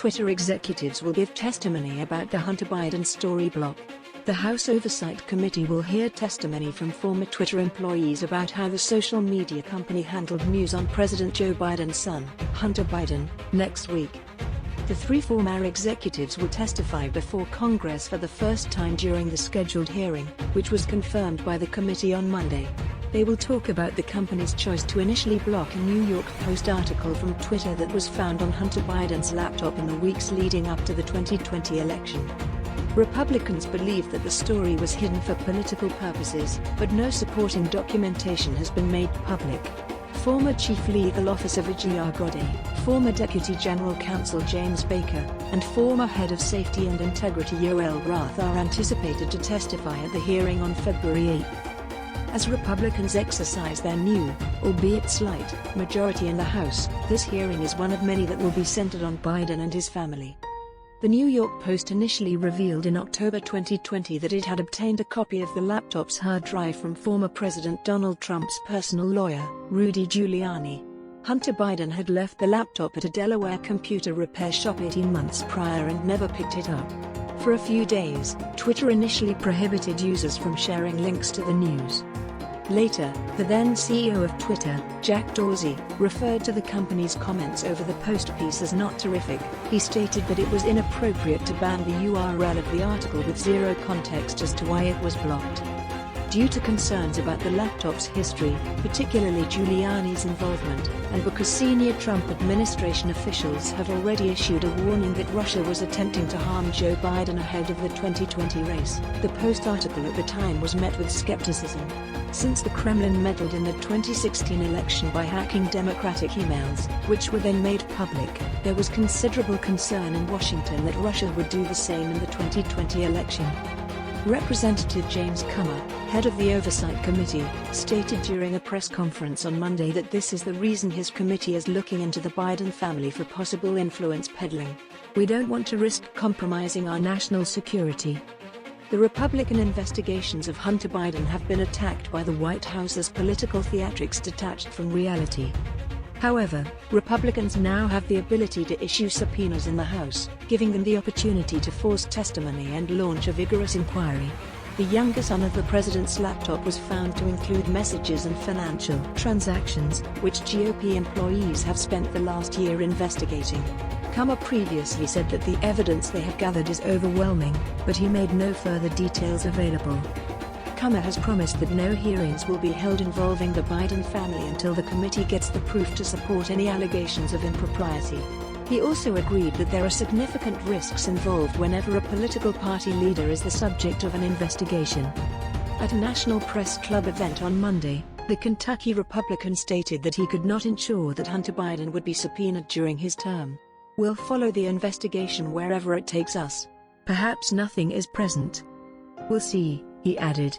Twitter executives will give testimony about the Hunter Biden story block. The House Oversight Committee will hear testimony from former Twitter employees about how the social media company handled news on President Joe Biden's son, Hunter Biden, next week. The three former executives will testify before Congress for the first time during the scheduled hearing, which was confirmed by the committee on Monday. They will talk about the company's choice to initially block a New York Post article from Twitter that was found on Hunter Biden's laptop in the weeks leading up to the 2020 election. Republicans believe that the story was hidden for political purposes, but no supporting documentation has been made public. Former Chief Legal Officer Vijaya Godde, former Deputy General Counsel James Baker, and former Head of Safety and Integrity Yoel Roth are anticipated to testify at the hearing on February 8. As Republicans exercise their new, albeit slight, majority in the House, this hearing is one of many that will be centered on Biden and his family. The New York Post initially revealed in October 2020 that it had obtained a copy of the laptop's hard drive from former President Donald Trump's personal lawyer, Rudy Giuliani. Hunter Biden had left the laptop at a Delaware computer repair shop 18 months prior and never picked it up. For a few days, Twitter initially prohibited users from sharing links to the news. Later, the then CEO of Twitter, Jack Dorsey, referred to the company's comments over the Post piece as not terrific. He stated that it was inappropriate to ban the URL of the article with zero context as to why it was blocked. Due to concerns about the laptop's history, particularly Giuliani's involvement, and because senior Trump administration officials have already issued a warning that Russia was attempting to harm Joe Biden ahead of the 2020 race, the Post article at the time was met with skepticism. Since the Kremlin meddled in the 2016 election by hacking Democratic emails, which were then made public, there was considerable concern in Washington that Russia would do the same in the 2020 election. Representative James Comer, head of the Oversight Committee, stated during a press conference on Monday that this is the reason his committee is looking into the Biden family for possible influence peddling. "We don't want to risk compromising our national security." The Republican investigations of Hunter Biden have been attacked by the White House as political theatrics detached from reality. However, Republicans now have the ability to issue subpoenas in the House, giving them the opportunity to force testimony and launch a vigorous inquiry. The younger son of the president's laptop was found to include messages and financial transactions, which GOP employees have spent the last year investigating. Comer previously said that the evidence they have gathered is overwhelming, but he made no further details available. Comer has promised that no hearings will be held involving the Biden family until the committee gets the proof to support any allegations of impropriety. He also agreed that there are significant risks involved whenever a political party leader is the subject of an investigation. At a National Press Club event on Monday, the Kentucky Republican stated that he could not ensure that Hunter Biden would be subpoenaed during his term. "We'll follow the investigation wherever it takes us. Perhaps nothing is present. We'll see," he added.